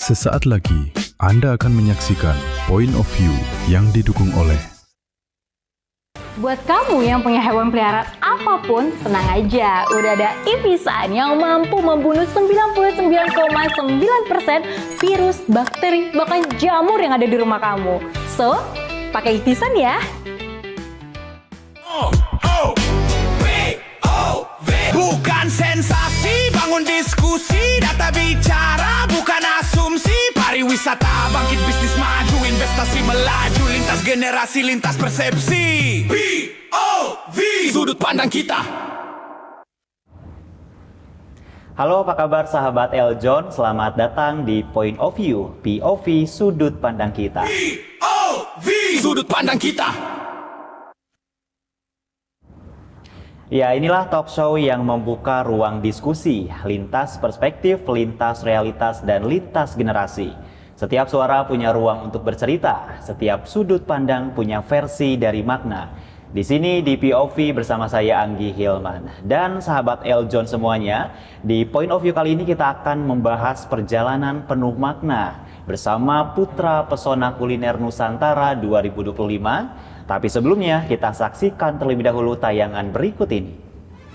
Sesaat lagi, Anda akan menyaksikan Point of View yang didukung oleh Buat kamu yang punya hewan peliharaan apapun, tenang aja. Udah ada Ivisan yang mampu membunuh 99,9% virus, bakteri, bahkan jamur yang ada di rumah kamu. So, pakai Ivisan ya. Bukan sensasi, bangun diskusi, data bicara, bukan asumsi. Pariwisata, bangkit bisnis maju, investasi melaju, lintas generasi, lintas persepsi. POV, sudut pandang kita. Halo, apa kabar sahabat Eljon? Selamat datang di Point of View, POV sudut pandang kita. POV, sudut pandang kita. Ya, inilah talk show yang membuka ruang diskusi, lintas perspektif, lintas realitas, dan lintas generasi. Setiap suara punya ruang untuk bercerita, setiap sudut pandang punya versi dari makna. Di sini di POV bersama saya Anggi Hilman. Dan sahabat Eljon semuanya, di Point of View kali ini kita akan membahas perjalanan penuh makna bersama Putra Pesona Kuliner Nusantara 2025. Tapi sebelumnya kita saksikan terlebih dahulu tayangan berikut ini.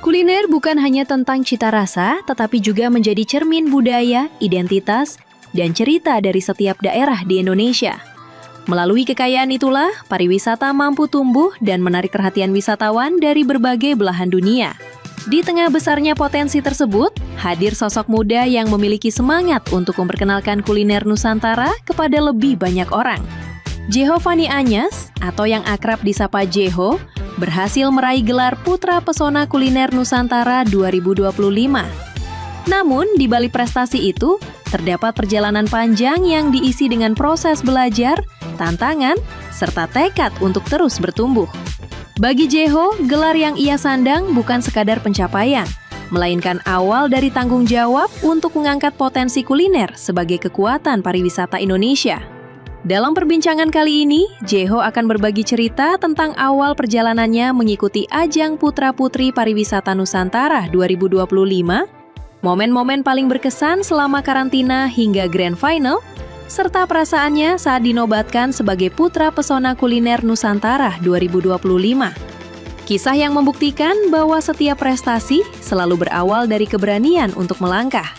Kuliner bukan hanya tentang cita rasa, tetapi juga menjadi cermin budaya, identitas, dan cerita dari setiap daerah di Indonesia. Melalui kekayaan itulah, pariwisata mampu tumbuh dan menarik perhatian wisatawan dari berbagai belahan dunia. Di tengah besarnya potensi tersebut, hadir sosok muda yang memiliki semangat untuk memperkenalkan kuliner Nusantara kepada lebih banyak orang. Jeho Fani Anyes, atau yang akrab disapa Jeho, berhasil meraih gelar Putra Pesona Kuliner Nusantara 2025. Namun, di balik prestasi itu, terdapat perjalanan panjang yang diisi dengan proses belajar, tantangan, serta tekad untuk terus bertumbuh. Bagi Jeho, gelar yang ia sandang bukan sekadar pencapaian, melainkan awal dari tanggung jawab untuk mengangkat potensi kuliner sebagai kekuatan pariwisata Indonesia. Dalam perbincangan kali ini, Jeho akan berbagi cerita tentang awal perjalanannya mengikuti ajang Putra-Putri Pariwisata Nusantara 2025, momen-momen paling berkesan selama karantina hingga Grand Final, serta perasaannya saat dinobatkan sebagai Putra Pesona Kuliner Nusantara 2025. Kisah yang membuktikan bahwa setiap prestasi selalu berawal dari keberanian untuk melangkah.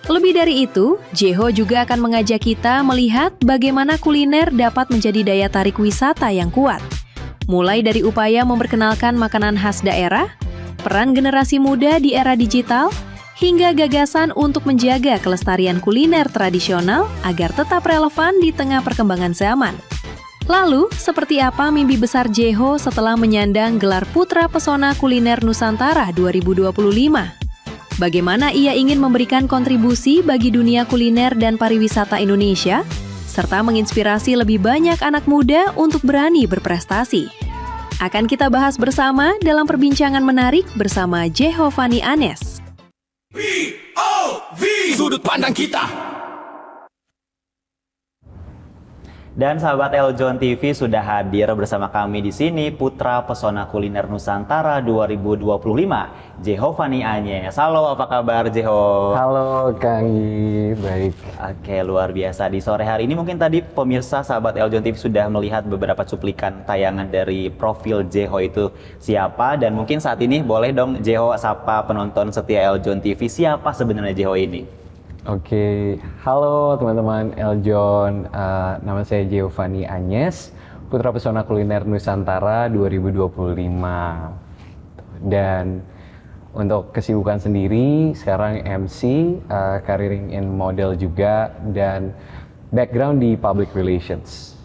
Lebih dari itu, Jeho juga akan mengajak kita melihat bagaimana kuliner dapat menjadi daya tarik wisata yang kuat. Mulai dari upaya memperkenalkan makanan khas daerah, peran generasi muda di era digital, hingga gagasan untuk menjaga kelestarian kuliner tradisional agar tetap relevan di tengah perkembangan zaman. Lalu, seperti apa mimpi besar Jeho setelah menyandang gelar Putra Pesona Kuliner Nusantara 2025? Bagaimana ia ingin memberikan kontribusi bagi dunia kuliner dan pariwisata Indonesia, serta menginspirasi lebih banyak anak muda untuk berani berprestasi. Akan kita bahas bersama dalam perbincangan menarik bersama Jeho Fani Anyes. POV, sudut pandang kita. Dan sahabat Eljon TV sudah hadir bersama kami di sini Putra Pesona Kuliner Nusantara 2025, Jeho Fani Anyes. Halo, apa kabar Jeho? Halo Kang, baik. Oke, luar biasa. Di sore hari ini mungkin tadi pemirsa sahabat Eljon TV sudah melihat beberapa cuplikan tayangan dari profil Jeho itu siapa, dan mungkin saat ini boleh dong Jeho sapa penonton setia Eljon TV, siapa sebenarnya Jeho ini? Oke, halo teman-teman Eljon, nama saya Jeho Fani Anyes, Putra Pesona Kuliner Nusantara 2025. Dan untuk kesibukan sendiri, sekarang MC, careering in model juga, dan background di public relations.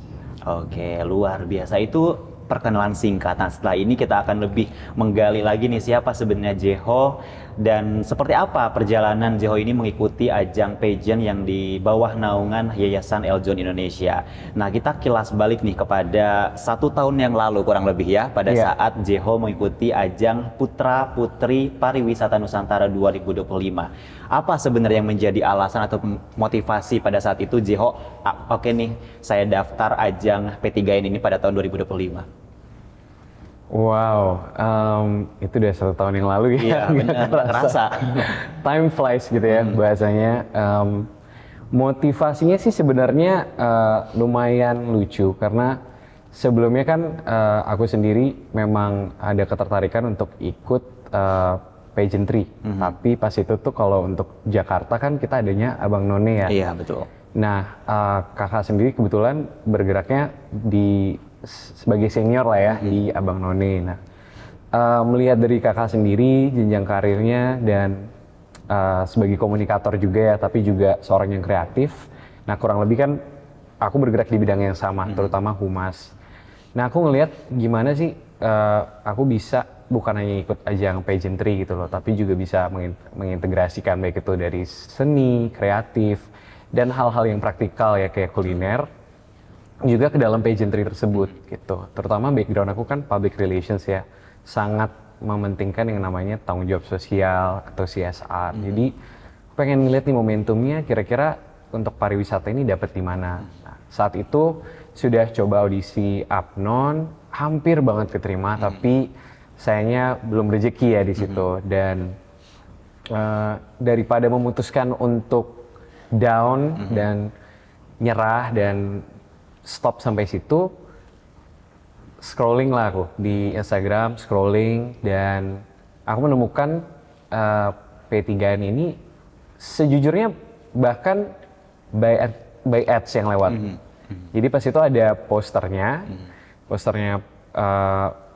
Oke, luar biasa. Itu perkenalan singkat. Nah, setelah ini kita akan lebih menggali lagi nih siapa sebenarnya Jeho dan seperti apa perjalanan Jeho ini mengikuti ajang pageant yang di bawah naungan Yayasan Eljon Indonesia. Nah, kita kilas balik nih kepada 1 tahun yang lalu kurang lebih ya, pada saat Jeho mengikuti ajang Putra Putri Pariwisata Nusantara 2025. Apa sebenarnya yang menjadi alasan atau motivasi pada saat itu Jeho, oke nih, saya daftar ajang P3N ini pada tahun 2025? Wow, itu udah 1 tahun yang lalu ya. Iya, benar, kerasa. Time flies gitu ya bahasanya. Motivasinya sih sebenarnya lumayan lucu karena sebelumnya kan aku sendiri memang ada ketertarikan untuk ikut pageantry. Tapi pas itu tuh kalau untuk Jakarta kan kita adanya Abang None ya. Iya, betul. Nah, kakak sendiri kebetulan bergeraknya sebagai senior lah ya di Abang None. Nah, melihat dari kakak sendiri jenjang karirnya dan sebagai komunikator juga ya, tapi juga seorang yang kreatif. Nah, kurang lebih kan aku bergerak di bidang yang sama, terutama humas. Nah, aku ngelihat gimana sih aku bisa bukan hanya ikut ajang pageantry gitu loh, tapi juga bisa mengintegrasikan baik itu dari seni, kreatif, dan hal-hal yang praktikal ya kayak kuliner juga ke dalam pageantry tersebut gitu. Terutama background aku kan public relations ya, sangat mementingkan yang namanya tanggung jawab sosial atau CSR. Jadi pengen ngeliat nih momentumnya kira-kira untuk pariwisata ini dapat di mana. Nah, saat itu sudah coba audisi Apnon, hampir banget keterima, tapi sayangnya belum rezeki ya di situ. Dan daripada memutuskan untuk down dan nyerah dan stop sampai situ, scrolling lah aku di Instagram, scrolling, dan aku menemukan P3N ini sejujurnya bahkan by ads yang lewat. Jadi pas itu ada posternya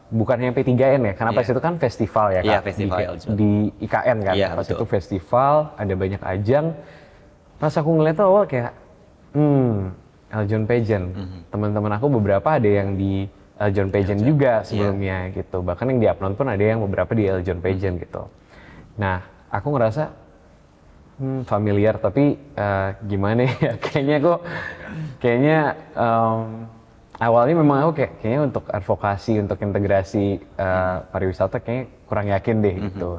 bukan hanya P3N ya, karena pas itu kan festival ya Iya, Kak, festival di IKN kan, Iya, pas betul. itu festival, ada banyak ajang. Pas aku ngeliat tuh awal kayak, Eljon Pageant, teman-teman aku beberapa ada yang di Eljon Pageant juga sebelumnya gitu. Bahkan yang di Apnon pun ada yang beberapa di Eljon Pageant gitu. Nah, aku ngerasa familiar tapi gimana ya? Kayaknya awalnya memang aku kayaknya untuk advokasi, untuk integrasi pariwisata kayaknya kurang yakin deh gitu.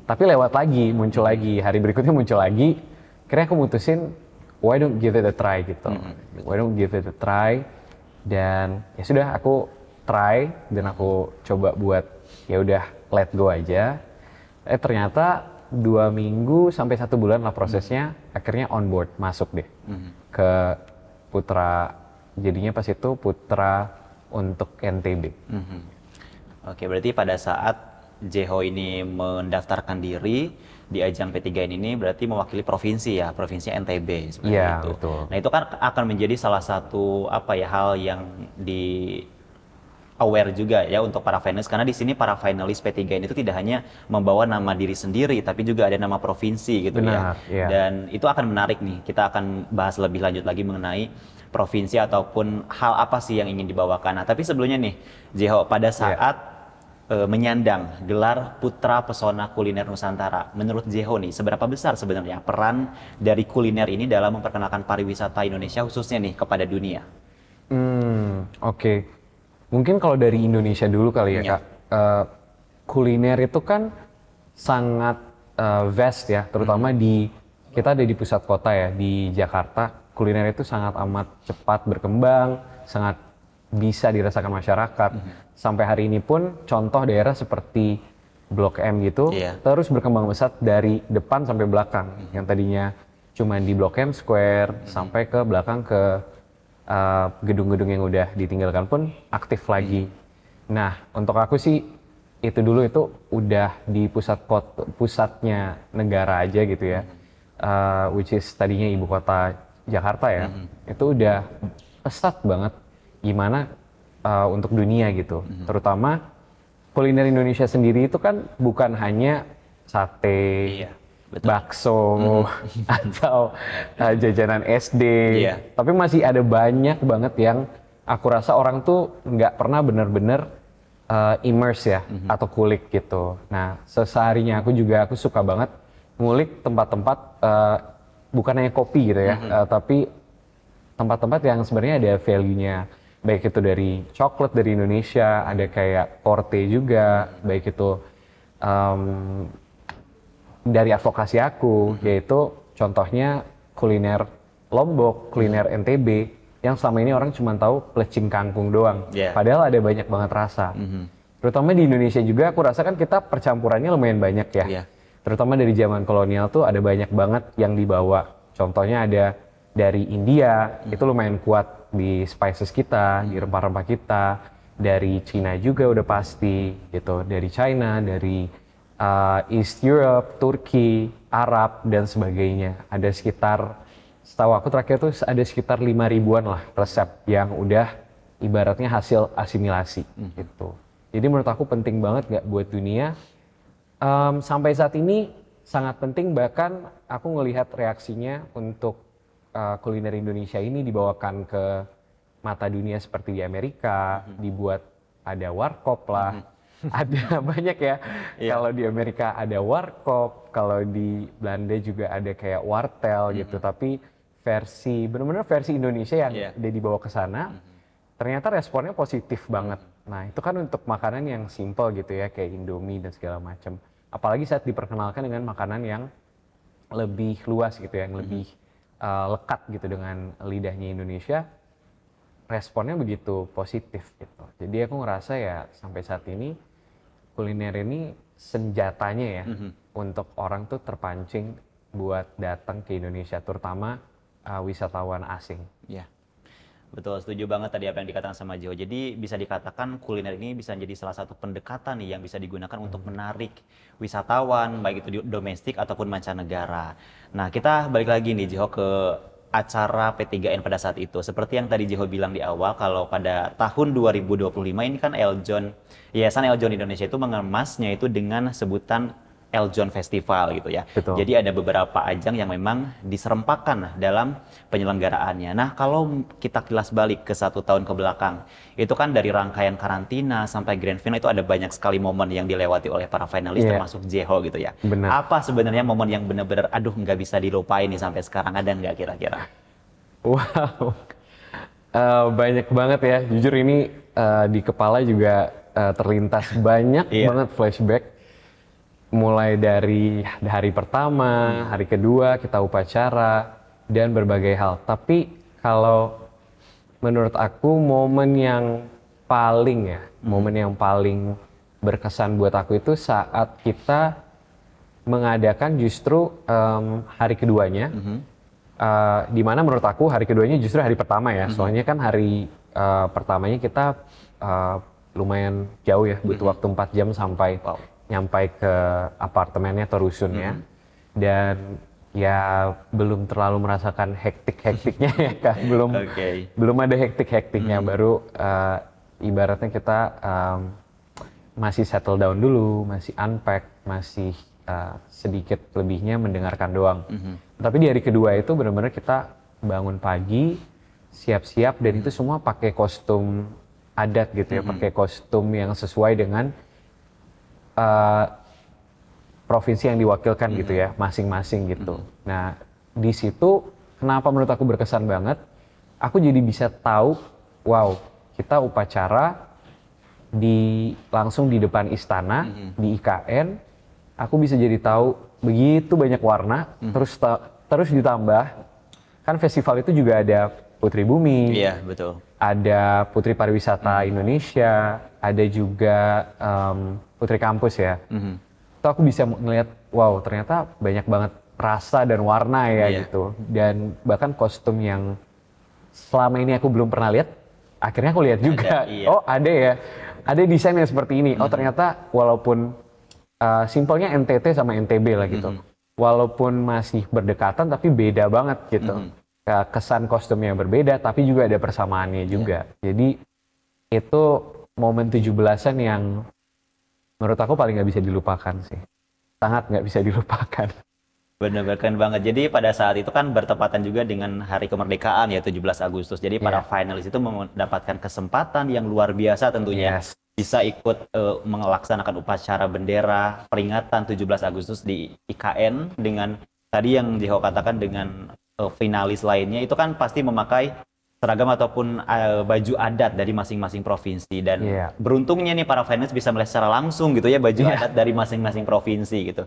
Tapi lewat lagi, muncul lagi, hari berikutnya muncul lagi. Akhirnya aku mutusin, why don't give it a try gitu. Why don't give it a try. Dan ya sudah aku try dan aku coba buat ya udah let go aja. Ternyata 2 minggu sampai 1 bulan lah prosesnya, akhirnya on board masuk deh ke Putra. Jadinya pas itu Putra untuk NTB. Oke, berarti pada saat Jeho ini mendaftarkan diri di ajang P3N ini berarti mewakili provinsi ya, provinsi NTB seperti Iya, itu. betul. Nah, itu kan akan menjadi salah satu hal yang di aware juga ya untuk para finalist, karena di sini para finalis P3N itu tidak hanya membawa nama diri sendiri tapi juga ada nama provinsi gitu. Benar, ya. iya. Dan itu akan menarik nih. Kita akan bahas lebih lanjut lagi mengenai provinsi ataupun hal apa sih yang ingin dibawakan. Nah, tapi sebelumnya nih, Jeho, pada saat menyandang gelar Putra Pesona Kuliner Nusantara, menurut Jeho nih, seberapa besar sebenarnya peran dari kuliner ini dalam memperkenalkan pariwisata Indonesia khususnya nih kepada dunia? Oke. Mungkin kalau dari Indonesia dulu kali ya, Iya. Kak. Kuliner itu kan sangat vast ya, terutama kita ada di pusat kota ya, di Jakarta. Kuliner itu sangat amat cepat berkembang, sangat bisa dirasakan masyarakat. Sampai hari ini pun contoh daerah seperti Blok M gitu, Iya. terus berkembang pesat dari depan sampai belakang. Yang tadinya cuma di Blok M Square, sampai ke belakang ke gedung-gedung yang udah ditinggalkan pun aktif lagi. Nah, untuk aku sih itu dulu itu udah di pusatnya negara aja gitu ya, which is tadinya ibu kota Jakarta ya, itu udah pesat banget gimana untuk dunia gitu. Terutama kuliner Indonesia sendiri itu kan bukan hanya sate, Iya, betul. bakso, atau jajanan SD, Iya. tapi masih ada banyak banget yang aku rasa orang tuh nggak pernah bener-bener immerse ya, atau kulik gitu. Nah, seseharinya aku suka banget ngulik tempat-tempat, bukan hanya kopi gitu ya, tapi tempat-tempat yang sebenarnya ada value-nya. Baik itu dari coklat dari Indonesia, ada kayak Porte juga, baik itu dari advokasi aku, yaitu contohnya kuliner Lombok, kuliner NTB, yang selama ini orang cuma tahu plecing kangkung doang. Yeah. Padahal ada banyak banget rasa. Terutama di Indonesia juga, aku rasa kan kita percampurannya lumayan banyak ya. Yeah. Terutama dari zaman kolonial tuh ada banyak banget yang dibawa. Contohnya ada dari India, itu lumayan kuat di spices kita, di rempah-rempah kita. Dari Cina juga udah pasti gitu. Dari China, dari East Europe, Turki, Arab, dan sebagainya. Ada sekitar, setahu aku terakhir tuh ada sekitar 5.000-an lah resep yang udah ibaratnya hasil asimilasi gitu. Jadi menurut aku penting banget nggak buat dunia. Sampai saat ini sangat penting, bahkan aku ngelihat reaksinya untuk kuliner Indonesia ini dibawakan ke mata dunia seperti di Amerika, dibuat ada warkop lah, ada banyak ya. Kalau di Amerika ada warkop, kalau di Belanda juga ada kayak wartel gitu, tapi versi benar-benar versi Indonesia yang dia dibawa ke sana, ternyata responnya positif banget. Nah itu kan untuk makanan yang simple gitu ya, kayak Indomie dan segala macam. Apalagi saat diperkenalkan dengan makanan yang lebih luas gitu ya, yang lebih lekat gitu dengan lidahnya Indonesia, responnya begitu positif gitu. Jadi aku ngerasa ya sampai saat ini kuliner ini senjatanya ya untuk orang tuh terpancing buat datang ke Indonesia, terutama wisatawan asing. Ya, betul, setuju banget tadi apa yang dikatakan sama Jo. Jadi bisa dikatakan kuliner ini bisa jadi salah satu pendekatan nih yang bisa digunakan untuk menarik wisatawan, baik itu domestik ataupun mancanegara. Nah, kita balik lagi nih Jo ke acara P3N pada saat itu. Seperti yang tadi Jeho bilang di awal, kalau pada tahun 2025 ini kan Yayasan Eljon Indonesia itu mengemasnya itu dengan sebutan Eljon Festival gitu ya. Betul. Jadi ada beberapa ajang yang memang diserempakkan dalam penyelenggaraannya. Nah, kalau kita kilas balik ke 1 tahun ke belakang, itu kan dari rangkaian karantina sampai grand final itu ada banyak sekali momen yang dilewati oleh para finalis termasuk Jeho gitu ya. Benar. Apa sebenarnya momen yang benar-benar aduh nggak bisa dilupain nih sampai sekarang, ada nggak kira-kira? Wow, banyak banget ya. Jujur ini di kepala juga terlintas banyak banget flashback. Mulai dari hari pertama, hari kedua kita upacara, dan berbagai hal. Tapi kalau menurut aku momen yang paling berkesan buat aku itu saat kita mengadakan justru hari keduanya. Di mana menurut aku hari keduanya justru hari pertama ya. Soalnya kan hari pertamanya kita lumayan jauh ya, butuh waktu 4 jam sampai nyampai ke apartemennya atau rusunnya, dan ya belum terlalu merasakan hektik-hektiknya ya kan, belum ada hektik-hektiknya, baru ibaratnya kita masih settle down dulu, masih unpack, masih sedikit lebihnya mendengarkan doang. Tapi di hari kedua itu benar-benar kita bangun pagi, siap-siap, dan itu semua pakai kostum adat gitu ya, pakai kostum yang sesuai dengan provinsi yang diwakilkan gitu ya, masing-masing gitu. Nah, di situ kenapa menurut aku berkesan banget, aku jadi bisa tahu, wow, kita upacara langsung di depan istana, di IKN, aku bisa jadi tahu begitu banyak warna, terus ditambah, kan festival itu juga ada Putri Bumi, Iya, betul. ada Putri Pariwisata Indonesia, ada juga Putri Kampus ya. Itu aku bisa ngeliat, wow, ternyata banyak banget rasa dan warna ya gitu. Dan bahkan kostum yang selama ini aku belum pernah lihat, akhirnya aku lihat juga. Oh ada ya, ada desain yang seperti ini. Oh ternyata walaupun simpelnya NTT sama NTB lah gitu. Walaupun masih berdekatan tapi beda banget gitu. Kesan kostumnya berbeda tapi juga ada persamaannya juga. Jadi itu momen 17-an yang menurut aku paling nggak bisa dilupakan sih. Sangat nggak bisa dilupakan. Benar-benar keren banget. Jadi pada saat itu kan bertepatan juga dengan hari kemerdekaan ya, 17 Agustus. Jadi para finalis itu mendapatkan kesempatan yang luar biasa tentunya. Bisa ikut melaksanakan upacara bendera peringatan 17 Agustus di IKN dengan tadi yang Jeho katakan dengan finalis lainnya itu kan pasti memakai seragam ataupun baju adat dari masing-masing provinsi, dan beruntungnya nih para finalis bisa melihat secara langsung gitu ya baju adat dari masing-masing provinsi gitu.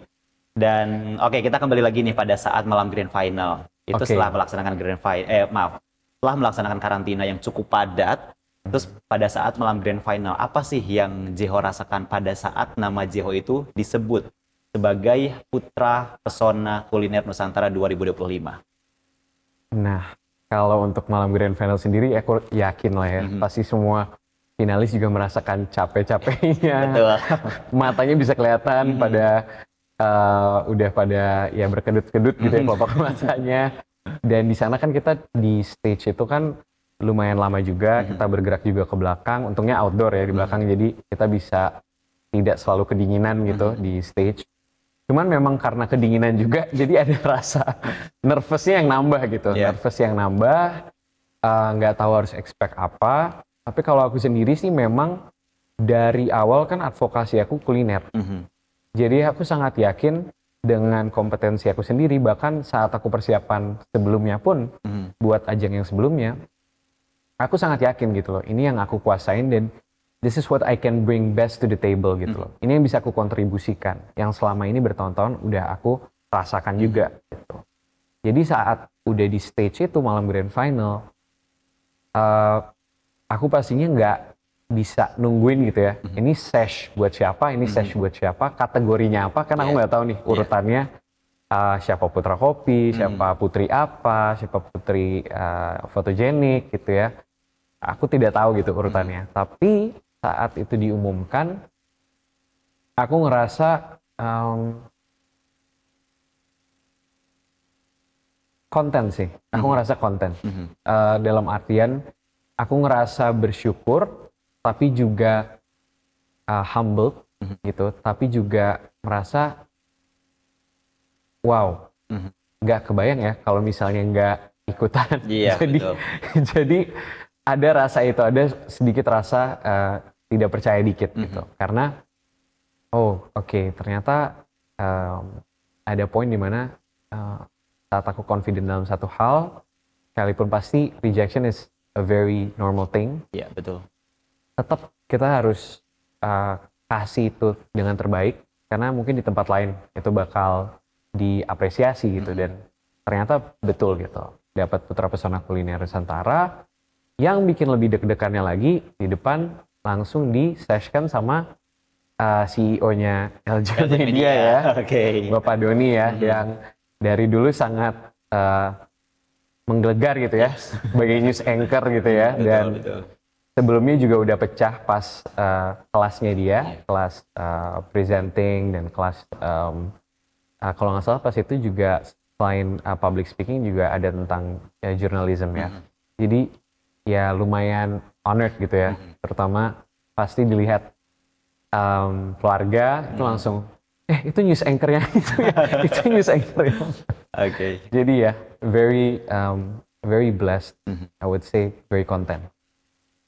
Dan kita kembali lagi nih pada saat malam grand final. Itu setelah melaksanakan setelah melaksanakan karantina yang cukup padat, terus pada saat malam grand final, apa sih yang Jeho rasakan pada saat nama Jeho itu disebut sebagai Putra Pesona Kuliner Nusantara 2025? Nah, kalau untuk malam grand final sendiri, aku yakin lah ya, pasti semua finalis juga merasakan capek-capeknya. Betul. Matanya bisa kelihatan pada udah pada ya berkedut-kedut gitu ya kelopak matanya. Dan di sana kan kita di stage itu kan lumayan lama juga, kita bergerak juga ke belakang. Untungnya outdoor ya di belakang, jadi kita bisa tidak selalu kedinginan gitu di stage. Cuman memang karena kedinginan juga, jadi ada rasa nervousnya yang nambah gitu. Yeah. Nervous yang nambah, nggak tahu harus expect apa. Tapi kalau aku sendiri sih memang dari awal kan advokasi aku kuliner. Jadi aku sangat yakin dengan kompetensi aku sendiri, bahkan saat aku persiapan sebelumnya pun, buat ajang yang sebelumnya, aku sangat yakin gitu loh, ini yang aku kuasain dan this is what I can bring best to the table gitu loh. Ini yang bisa aku kontribusikan, yang selama ini bertahun-tahun udah aku rasakan juga gitu. Jadi saat udah di stage itu malam grand final, aku pastinya nggak bisa nungguin gitu ya. Ini sesh buat siapa, ini sesh buat siapa, kategorinya apa, kan aku nggak tahu nih urutannya. Siapa putra kopi, siapa putri apa, siapa putri fotogenik gitu ya. Aku tidak tahu gitu urutannya. Tapi saat itu diumumkan, aku ngerasa konten sih. Aku ngerasa konten. Dalam artian, aku ngerasa bersyukur, tapi juga humble gitu. Tapi juga merasa, wow, nggak kebayang ya kalau misalnya nggak ikutan. Iya, betul. Jadi ada rasa itu, ada sedikit rasa tidak percaya dikit gitu. Karena, oke, ternyata ada poin di mana saat aku confident dalam satu hal, sekalipun pasti rejection is a very normal thing. Iya, betul. Tetap kita harus kasih itu dengan terbaik, karena mungkin di tempat lain itu bakal diapresiasi gitu. Dan ternyata betul gitu. Dapat Putra Pesona Kuliner Nusantara. Yang bikin lebih deg-degannya lagi, di depan langsung di-seshkan sama CEO-nya LJ Media ya, Bapak Doni ya, yang dari dulu sangat menggelegar gitu ya, sebagai news anchor gitu ya, dan sebelumnya juga udah pecah pas kelasnya dia, kelas presenting dan kelas, kalau nggak salah pas itu juga selain public speaking juga ada tentang journalism ya, jadi ya lumayan honored gitu ya, terutama pasti dilihat keluarga itu langsung, itu news anchor-nya itu news anchor-nya. Jadi ya very blessed, I would say very content.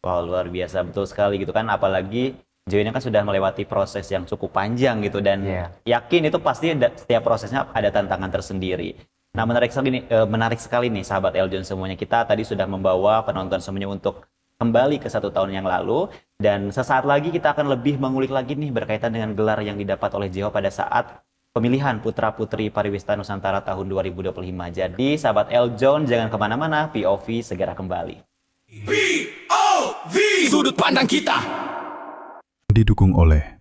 Wow, luar biasa, betul sekali gitu kan, apalagi Jo ini kan sudah melewati proses yang cukup panjang gitu, dan yakin itu pasti setiap prosesnya ada tantangan tersendiri. Nah, menarik sekali nih sahabat Eljon semuanya. Kita tadi sudah membawa penonton semuanya untuk kembali ke 1 tahun yang lalu, dan sesaat lagi kita akan lebih mengulik lagi nih berkaitan dengan gelar yang didapat oleh Jeho pada saat pemilihan Putra Putri Pariwisata Nusantara tahun 2025. Jadi sahabat Eljon jangan kemana-mana, POV segera kembali. POV, sudut pandang kita. Didukung oleh